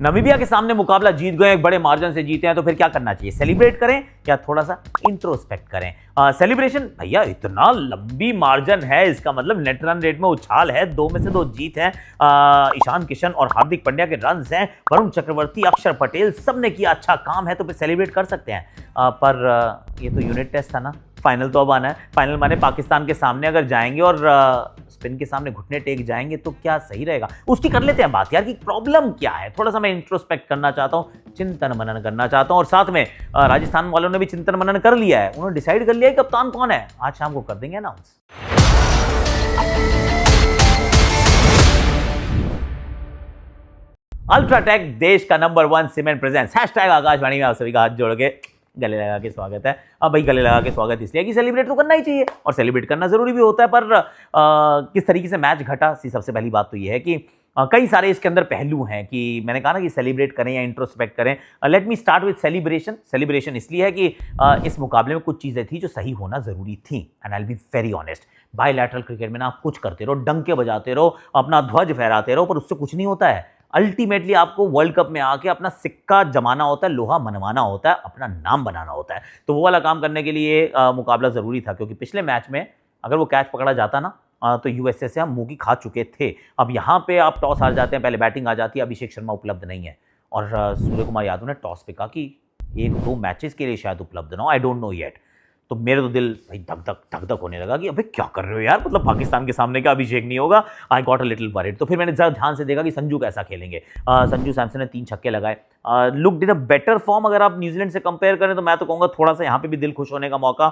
Namibia के सामने मुकाबला जीत गए, एक बड़े मार्जिन से जीते हैं, तो फिर क्या करना चाहिए? सेलिब्रेट करें या थोड़ा सा इंट्रोस्पेक्ट करें? सेलिब्रेशन भैया, इतना लंबी मार्जिन है, इसका मतलब नेट रन रेट में उछाल है, 2 में से 2 जीत हैं, ईशान किशन और हार्दिक पांड्या के रन हैं, वरुण चक्रवर्ती, अक्षर पटेल, सबने किया अच्छा काम है, तो फिर सेलिब्रेट कर सकते हैं। पर ये तो यूनिट टेस्ट था ना, फाइनल तो अब आना है। फाइनल माने पाकिस्तान के सामने अगर जाएंगे और स्पिन के सामने घुटने टेक जाएंगे तो क्या सही रहेगा? उसकी कर लेते हैं बात यार, कि प्रॉब्लम क्या है। थोड़ा सा मैं इंट्रोस्पेक्ट करना चाहता हूं, चिंतन मनन करना चाहता हूं, और साथ में राजस्थान वालों ने भी चिंतन मनन कर लिया है, उन्होंने डिसाइड कर लिया है कप्तान कौन है। आज शाम को कर देंगे अनाउंस। अल्ट्राटेक, देश का नंबर 1 सीमेंट प्रेजेंस, #आकाशवाणी में आप सभी का हाथ जोड़ के गले लगा के स्वागत है। अब भाई गले लगा के स्वागत इसलिए कि सेलिब्रेट तो करना ही चाहिए, और सेलिब्रेट करना जरूरी भी होता है, पर किस तरीके से मैच घटा, सबसे पहली बात तो ये है कि कई सारे इसके अंदर पहलू हैं कि मैंने कहा ना कि सेलिब्रेट करें या इंट्रोस्पेक्ट करें। Let me start with celebration. Celebration इसलिए है कि इस मुकाबले में कुछ चीज़ें थी जो सही होना जरूरी थी, and I will be very honest. Bilateral cricket में ना आप कुछ करते रहो, डंके बजाते रहो, अपना ध्वज फहराते रहो, पर उससे कुछ नहीं होता है। अल्टीमेटली आपको वर्ल्ड कप में आके अपना सिक्का जमाना होता है, लोहा मनवाना होता है, अपना नाम बनाना होता है। तो वो वाला काम करने के लिए मुकाबला जरूरी था, क्योंकि पिछले मैच में अगर वो कैच पकड़ा जाता ना तो यूएसए से हम मुंह की खा चुके थे। अब यहाँ पे आप टॉस हार जाते हैं, पहले बैटिंग आ जाती है, अभिषेक शर्मा उपलब्ध नहीं है, और सूर्य कुमार यादव ने टॉस पे कहा कि 1-2 मैचेस के लिए शायद उपलब्ध ना हो, आई डोंट नो येट। तो मेरे तो दिल भाई धक धक होने लगा कि अबे क्या कर रहे हो यार, मतलब पाकिस्तान के सामने का अभिषेक नहीं होगा। I got a little worried. तो फिर मैंने जरा ध्यान से देखा कि संजू कैसा खेलेंगे। संजू सैमसन ने 3 छक्के लगाए, look in a better form. अगर आप न्यूजीलैंड से कंपेयर करें तो मैं तो कहूँगा थोड़ा सा यहाँ पे भी दिल खुश होने का मौका।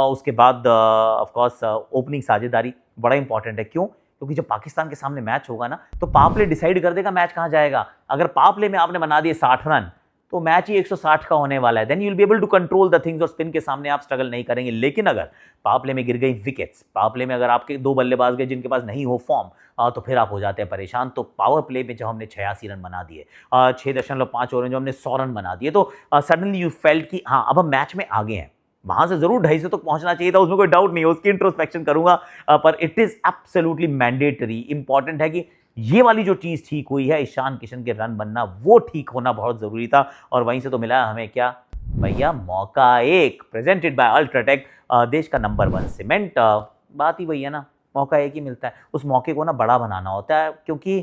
उसके बाद ऑफकोर्स ओपनिंग साझेदारी बड़ा इंपॉर्टेंट है। क्यों? क्योंकि जब पाकिस्तान के सामने मैच होगा ना, तो पावर प्ले डिसाइड कर देगा मैच कहाँ जाएगा। अगर पावर प्ले में आपने बना दिए 60 रन, तो मैच ही 160 का होने वाला है। Then you will be able to control the things, और स्पिन के सामने आप स्ट्रगल नहीं करेंगे। लेकिन अगर पावर प्ले में गिर गई विकेट्स, पावर प्ले में अगर आपके 2 बल्लेबाज गए जिनके पास नहीं हो फॉर्म, तो फिर आप हो जाते हैं परेशान। तो पावर प्ले में जब हमने 86 रन बना दिए, 6.5 ओवर में जो हमने 100 रन बना दिए, तो सडनली यू फेल्ट कि हाँ अब हम मैच में आगे हैं। वहां से जरूर 250 तक पहुंचना चाहिए था, उसमें कोई डाउट नहीं है, उसकी इंट्रोस्पेक्शन करूंगा, पर it is absolutely mandatory. Important है कि ये वाली जो चीज़ ठीक हुई है, ईशान किशन के रन बनना, वो ठीक होना बहुत ज़रूरी था। और वहीं से तो मिला हमें क्या भैया, मौका एक, प्रेजेंटेड बाय अल्ट्राटेक, देश का नंबर 1 सीमेंट। बात ही वही है ना, मौका एक ही मिलता है, उस मौके को ना बड़ा बनाना होता है, क्योंकि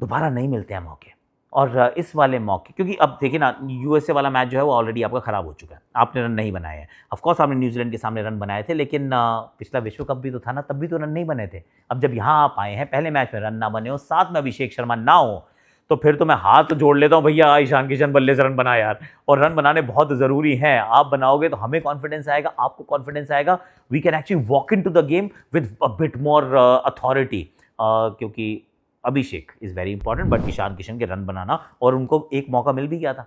दोबारा नहीं मिलते हैं मौके। और इस वाले मौके, क्योंकि अब देखिए ना, यूएसए वाला मैच जो है वो ऑलरेडी आपका खराब हो चुका है, आपने रन नहीं बनाए हैं। ऑफकोर्स आपने न्यूजीलैंड के सामने रन बनाए थे, लेकिन पिछला विश्व कप भी तो था ना, तब भी तो रन नहीं बने थे। अब जब यहाँ आप आए हैं, पहले मैच में रन ना बने हो, साथ में अभिषेक शर्मा ना हो, तो फिर तो मैं हाथ जोड़ लेता हूँ भैया, ईशान किशन बल्ले से रन बना यार। और रन बनाने बहुत ज़रूरी हैं। आप बनाओगे तो हमें कॉन्फिडेंस आएगा, आपको कॉन्फिडेंस आएगा, we can actually walk into the game with a bit more authority. क्योंकि Abhishek is very important, but Ishan Kishan के रन बनाना, और उनको एक मौका मिल भी गया था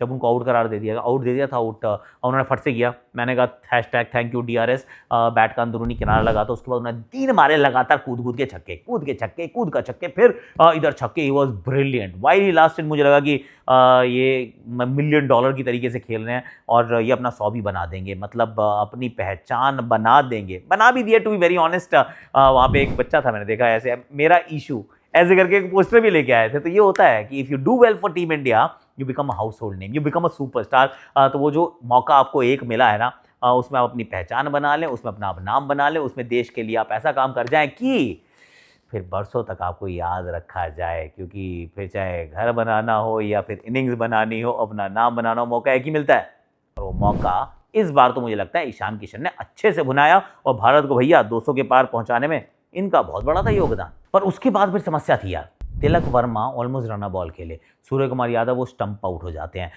जब उनको आउट करार दे दिया, आउट दे दिया था, आउट उन्होंने फट से किया। मैंने कहा #थैंक यू DRS, बैट का अंदरूनी किनारा लगा, तो उसके बाद उन्होंने 3 मारे लगातार, कूद के छक्के, कूद का छक्के, फिर इधर छक्के। He was brilliant. While he lasted, मुझे लगा कि ये $1 मिलियन की तरीके से खेल रहे हैं, और ये अपना 100 भी बना देंगे, मतलब अपनी पहचान बना देंगे, बना भी दिया। टू बी वेरी ऑनेस्ट, वहाँ पे एक बच्चा था, मैंने देखा ऐसे, मेरा इशू ऐसे करके एक पोस्टर भी लेके आए थे। तो ये होता है कि if you do well for team India, you become a house hold name, you become a superstar. तो वो जो मौका आपको एक मिला है ना, उसमें आप अपनी पहचान बना लें, उसमें अपना नाम बना लें, उसमें देश के लिए आप ऐसा काम कर जाएं कि फिर बरसों तक आपको याद रखा जाए। क्योंकि फिर चाहे घर बनाना हो या फिर इनिंग्स बनानी हो, अपना नाम बनाना हो, मौका एक ही मिलता है। और वो मौका इस बार तो मुझे लगता है ईशान किशन ने अच्छे से भुनाया, और भारत को भैया 200 के पार पहुंचाने में इनका बहुत बड़ा था योगदान। पर उसके बाद फिर समस्या थी यार, Tilak Varma almost run ball खेले, सूर्य कुमार यादव वो स्टंप आउट हो जाते हैं,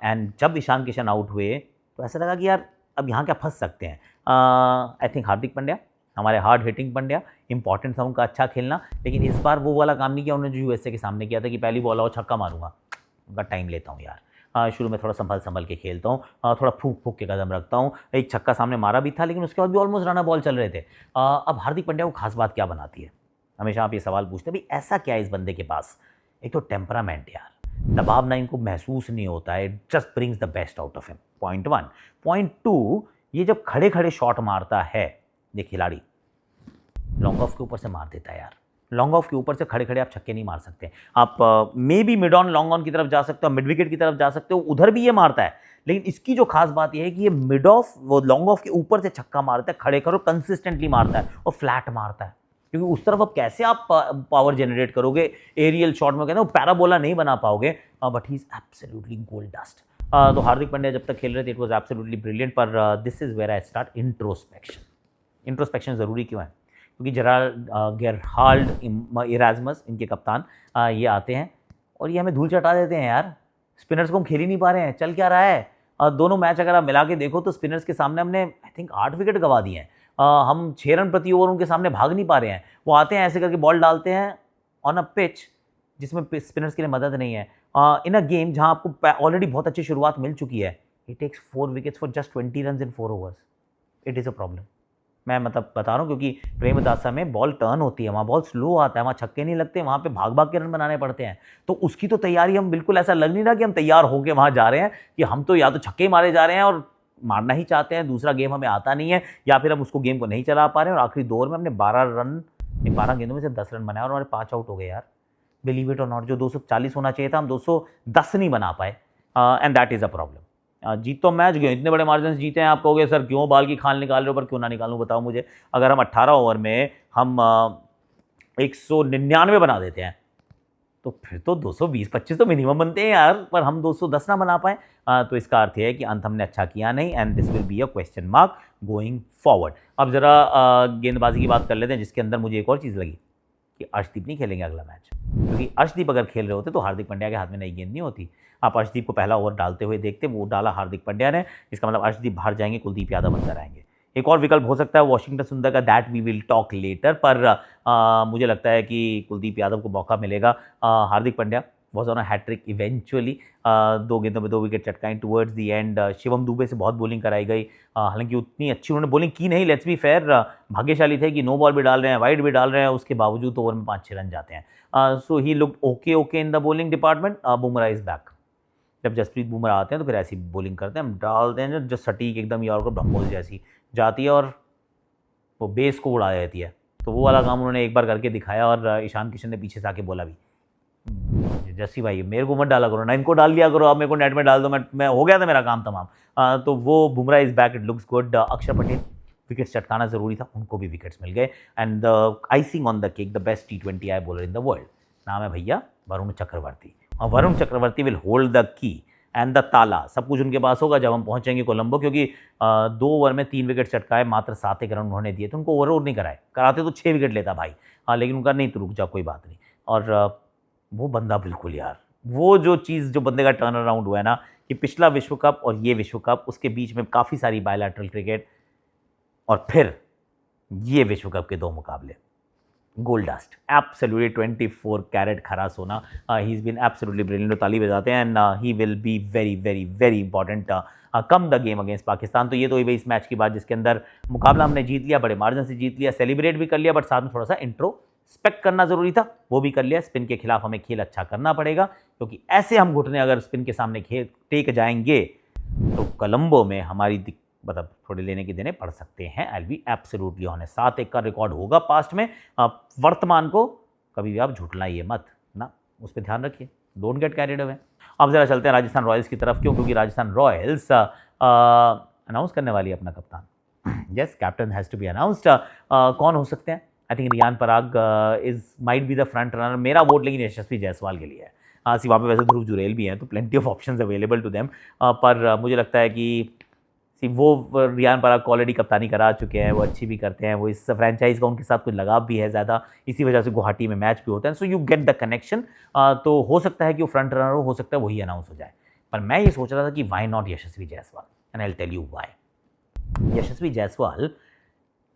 एंड जब ईशान किशन आउट हुए तो ऐसा लगा कि यार अब यहाँ क्या फंस सकते हैं। आई थिंक हार्दिक पांड्या, हमारे हार्ड हिटिंग पांड्या, इंपॉर्टेंट था उनका अच्छा खेलना, लेकिन इस बार वो वाला काम नहीं किया उन्होंने जो यूएसए के सामने किया था कि पहली बॉल आओ छक्का मारूंगा। उनका टाइम लेता हूँ यार, शुरू में थोड़ा संभल के खेलता हूँ, थोड़ा फूक के कदम रखता हूँ। एक छक्का सामने मारा भी था, लेकिन उसके बाद भी ऑलमोस्ट रन बॉल चल रहे थे। अब हार्दिक पांड्या को खास बात क्या बनाती है? हमेशा आप ये सवाल पूछते हैं, भाई ऐसा क्या है इस बंदे के पास? एक तो टेम्परामेंट यार, दबाव ना इनको महसूस नहीं होता है, just brings the best out of him, point 1। Point 2, ये जब खड़े खड़े शॉट मारता है, ये खिलाड़ी लॉन्ग ऑफ के ऊपर से मार देता है यार, लॉन्ग ऑफ के ऊपर से खड़े खड़े आप छक्के नहीं मार सकते। आप may be mid on long on की तरफ जा सकते हो, मिड विकेट की तरफ जा सकते हो, उधर भी ये मारता है, लेकिन इसकी जो खास बात ये है कि ये मिड ऑफ वो लॉन्ग ऑफ के ऊपर से छक्का मारता है, खड़े करो कंसिस्टेंटली मारता है और फ्लैट मारता है, क्योंकि उस तरफ अब कैसे आप पावर जनरेट करोगे एरियल शॉट में, कहते हैं पैराबोला नहीं बना पाओगे। But he is absolutely gold dust. तो हार्दिक पांड्या जब तक खेल रहे थे इट वाज एब्सोल्युटली ब्रिलियंट, पर this is where I start introspection. Introspection ज़रूरी क्यों है? क्योंकि जेराल्ड गेरहाल्ड इराज्मस इनके कप्तान ये आते हैं और ये हमें धूल चटा देते हैं यार। स्पिनर्स को हम खेल ही नहीं पा रहे हैं, चल क्या रहा है? दोनों मैच अगर आप मिला के देखो तो स्पिनर्स के सामने हमने आई थिंक 8 विकेट गंवा दिए हैं। हम 6 रन प्रति ओवर उनके सामने भाग नहीं पा रहे हैं। वो आते हैं ऐसे करके बॉल डालते हैं ऑन अ पिच जिसमें स्पिनर्स के लिए मदद नहीं है। इन अ गेम जहां आपको ऑलरेडी बहुत अच्छी शुरुआत मिल चुकी है, it takes 4 wickets for just 20 run इन 4 overs. It is a problem. मैं मतलब बता रहा हूँ क्योंकि प्रेमदासा में बॉल टर्न होती है, वहाँ बॉल स्लो आता है, वहाँ छक्के नहीं लगते, वहाँ पे भाग भाग के रन बनाने पड़ते हैं। तो उसकी तो तैयारी हम बिल्कुल ऐसा लग नहीं रहा कि हम तैयार होकर वहाँ जा रहे हैं, कि हम तो या तो छक्के मारे जा रहे हैं और मारना ही चाहते हैं, दूसरा गेम हमें आता नहीं है, या फिर हम उसको गेम को नहीं चला पा रहे हैं और आखिरी 2 ओवर में हमने 12 गेंदों में से 10 रन बनाए और हमारे 5 आउट हो गए यार। बिलीव इट और नॉट, जो 240 होना चाहिए था हम 210 नहीं बना पाए, and that is a problem. जीत तो मैच गए, इतने बड़े मार्जिन जीते हैं। आप कहोगे सर क्यों बाल की खाल निकाल रहे हो, पर क्यों ना निकालूं बताओ मुझे। अगर हम 18 ओवर में हम 199 बना देते हैं तो फिर तो 220-25 तो मिनिमम बनते हैं यार, पर हम 210 ना बना पाए, तो इसका अर्थ है कि अंत हमने अच्छा किया नहीं, and this will be a question mark going forward. अब जरा गेंदबाजी की बात कर लेते हैं, जिसके अंदर मुझे एक और चीज़ लगी कि अर्शदीप नहीं खेलेंगे अगला मैच, क्योंकि अर्शदीप अगर खेल रहे होते तो हार्दिक पांड्या के हाथ में नई गेंद नहीं होती। आप अर्शदीप को पहला ओवर डालते हुए देखते, वो डाला हार्दिक पांड्या ने, इसका मतलब अर्शदीप बाहर जाएंगे, कुलदीप यादव अंदर आएंगे। एक और विकल्प हो सकता है वॉशिंगटन सुंदर का, that we will talk later, पर मुझे लगता है कि कुलदीप यादव को मौका मिलेगा। Hardik Pandya was on a hattrick eventually, 2 गेंदों में 2 विकेट चटकाई towards the end. Shivam Dube से बहुत बॉलिंग कराई गई, हालांकि उतनी अच्छी उन्होंने बॉलिंग की नहीं, लेट्स बी फेयर। भाग्यशाली थे कि नो बॉल भी डाल रहे हैं, वाइड भी डाल रहे हैं, उसके बावजूद ओवर में 5-6 रन जाते हैं। So he looked okay in the bowling department. Bumrah is back. जब जसप्रीत बुमराह आते हैं तो फिर ऐसी बॉलिंग करते हैं, हम डालते हैं जो सटीक एकदम यार को ब्रह्मोस जैसी जाती है और वो बेस को उड़ा देती है। तो वो वाला काम उन्होंने एक बार करके दिखाया, और ईशान किशन ने पीछे से आके बोला भी, जस्सी भाई मेरे को मत डाला करो ना, इनको डाल दिया करो, अब मेरे को नेट में डाल दो, मैं हो गया था मेरा काम तमाम। तो वो Bumrah is back, it looks good. अक्षर पटेल विकेट्स चटकाना जरूरी था, उनको भी विकेट्स मिल गए, and the icing on the cake the best T20I bowler in the world, नाम है भैया वरुण चक्रवर्ती। और Varun Chakravarthy will hold the key and the ताला, सब कुछ उनके पास होगा जब हम पहुंचेंगे कोलंबो, क्योंकि 2 ओवर में 3 विकेट चटकाए, मात्र 7 रन उन्होंने दिए थे, उनको ओवर नहीं कराते तो 6 विकेट लेता भाई। लेकिन उनका नहीं, तो रुक जा कोई बात नहीं। और वो बंदा बिल्कुल यार, वो जो चीज़ जो बंदे का टर्न अराउंड हुआ है ना, कि पिछला विश्व कप और ये विश्व कप, उसके बीच में काफ़ी सारी बायलैटरल क्रिकेट, और फिर ये विश्व कप के 2 मुकाबले, गोल्ड डस्ट, एब्सोल्युटली 24 कैरेट खरा सोना। He is been absolutely brilliant, ताली बजाते हैं, and he will be very very very important come the game against Pakistan. तो ये तो भाई इस मैच की बात, जिसके अंदर मुकाबला हमने जीत लिया, बड़े मार्जिन से जीत लिया, सेलिब्रेट भी कर लिया, बट साथ में थोड़ा सा इंट्रोस्पेक्ट करना जरूरी था, वो भी कर लिया। स्पिन के खिलाफ हमें खेल अच्छा करना पड़ेगा, क्योंकि ऐसे हम घुटने अगर स्पिन के सामने खेल टेक जाएंगे तो कोलंबो में हमारी मतलब थोड़े लेने के देने पड़ सकते हैं। आई बी एब्सोल्युटली ऑनेस्ट, 7-1 का रिकॉर्ड होगा पास्ट में। वर्तमान को कभी भी आप झुठलाइए मत ना, उस पर ध्यान रखिए, डोंट गेट कैरिड अवे। अब जरा चलते हैं राजस्थान रॉयल्स की तरफ, क्यों? क्योंकि राजस्थान रॉयल्स अनाउंस करने वाली है अपना कप्तान। Yes, captain has to be announced. कौन हो सकते हैं? I think Riyan Parag is might be the front runner. मेरा वोट लेकिन यशस्वी जायसवाल के लिए है। वहाँ पे वैसे ध्रुव जुरेल भी हैं, तो plenty of options available to them, पर मुझे लगता है कि वो रियान पराग को ऑलरेडी कप्तानी करा चुके हैं, वो अच्छी भी करते हैं, वो इस फ्रेंचाइज का उनके साथ कुछ लगाव भी है ज़्यादा, इसी वजह से गुवाहाटी में मैच भी होते हैं, so you get the connection. तो हो सकता है कि वो फ्रंट रनर हो सकता है वही अनाउंस हो जाए, पर मैं ये सोच रहा था कि why not Yashasvi Jaiswal, and I will tell you why. Yashasvi Jaiswal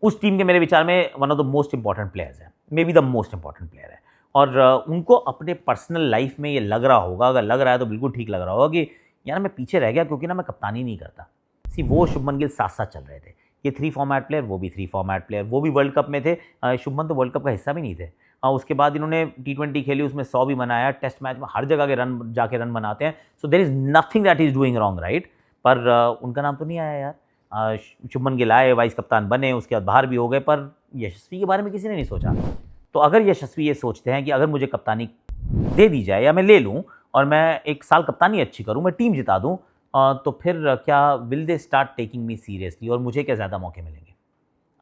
उस टीम के मेरे विचार में one of the most important players है, may be the most important player है, और उनको अपने पर्सनल लाइफ में ये लग रहा होगा, अगर लग रहा है तो बिल्कुल ठीक लग रहा होगा कि यार मैं पीछे रह गया क्योंकि ना मैं कप्तानी नहीं करता। वो शुभमन गिल साथ साथ चल रहे थे, ये 3 फॉर्मेट प्लेयर, वो भी 3 फॉर्मेट प्लेयर, वो भी वर्ल्ड कप में थे। शुभमन तो वर्ल्ड कप का हिस्सा भी नहीं थे। उसके बाद इन्होंने T20 खेली, उसमें 100 भी बनाया, टेस्ट मैच में हर जगह के रन जाके रन बनाते हैं, so there is nothing that is doing wrong right, पर उनका नाम तो नहीं आया यार। शुभमन गिल आए, वाइस कप्तान बने, उसके बाद बाहर भी हो गए, पर यशस्वी के बारे में किसी ने नहीं सोचा। तो अगर यशस्वी ये सोचते हैं कि अगर मुझे कप्तानी दे दी जाए या मैं ले लूँ और मैं 1 साल कप्तानी अच्छी करूँ, मैं टीम जिता दूँ, तो फिर क्या will they start taking me seriously और मुझे क्या ज़्यादा मौके मिलेंगे?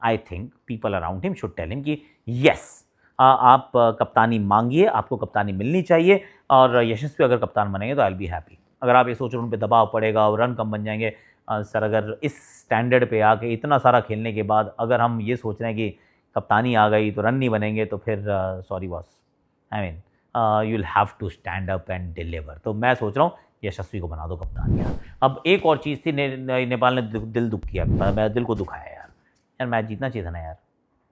I think people around him should tell him कि यस, आप कप्तानी मांगिए, आपको कप्तानी मिलनी चाहिए और यशस्वी अगर कप्तान बनेंगे तो आई विल बी हैप्पी। अगर आप ये सोच रहे हो उन पे दबाव पड़ेगा और रन कम बन जाएंगे, सर अगर इस स्टैंडर्ड पे आके इतना सारा खेलने के बाद अगर हम ये सोच रहे हैं कि कप्तानी आ गई तो रन नहीं बनेंगे, तो फिर sorry boss, I mean you will have to stand up and deliver. तो मैं सोच रहा हूँ यशस्वी को बना दो कप्तान यार। अब एक और चीज़ थी, नेपाल ने दिल दुख किया, मेरा दिल को दुखाया यार मैच जीतना चाहिए था ना यार।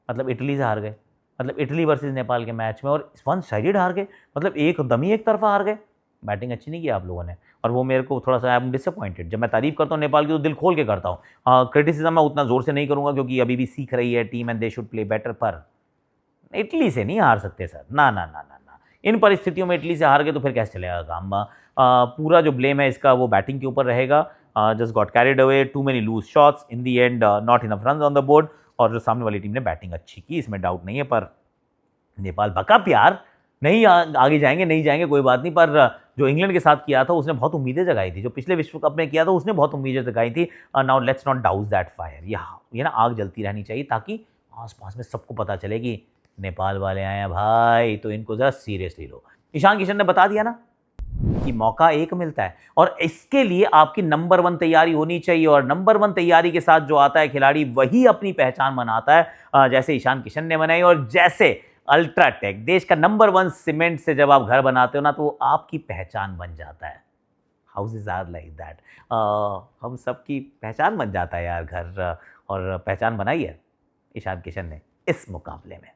मतलब इटली से हार गए, मतलब इटली वर्सेस नेपाल के मैच में, और वन साइडेड हार गए, मतलब एकदम ही एक तरफा हार गए। बैटिंग अच्छी नहीं की आप लोगों ने, और वो मेरे को थोड़ा सा आई एम डिसअपॉइंटेड। जब मैं तारीफ करता हूँ नेपाल की तो दिल खोल के करता हूँ, क्रिटिसिज्म मैं उतना ज़ोर से नहीं करूँगा क्योंकि अभी भी सीख रही है team and they should play better, पर इटली से नहीं हार सकते सर, ना ना ना ना ना। इन परिस्थितियों में इटली से हार गए तो फिर कैसे चलेगा काम? पूरा जो ब्लेम है इसका वो बैटिंग के ऊपर रहेगा। Just got carried away, too many loose shots in the end, not enough run on the board. और जो सामने वाली टीम ने बैटिंग अच्छी की, इसमें डाउट नहीं है, पर नेपाल बका प्यार नहीं, आगे जाएंगे नहीं जाएंगे कोई बात नहीं, पर जो इंग्लैंड के साथ किया था उसने बहुत उम्मीदें जगाई थी, जो पिछले विश्व कप में किया था उसने बहुत उम्मीदें जगाई थी। Now let's not डाउस that fire. ये ना आग जलती रहनी चाहिए ताकि आसपास में सबको पता चले कि नेपाल वाले आए हैं भाई, तो इनको ज़रा सीरियसली लो। ईशान किशन ने बता दिया ना कि मौका एक मिलता है और इसके लिए आपकी नंबर 1 तैयारी होनी चाहिए, और नंबर 1 तैयारी के साथ जो आता है खिलाड़ी वही अपनी पहचान बनाता है, जैसे ईशान किशन ने बनाई और जैसे अल्ट्राटेक देश का नंबर 1 सीमेंट से जब आप घर बनाते हो ना तो आपकी पहचान बन जाता है। हाउसेज आर लाइक दैट, हम सबकी पहचान बन जाता है यार घर, और पहचान बनाई है ईशान किशन ने इस मुकाबले में।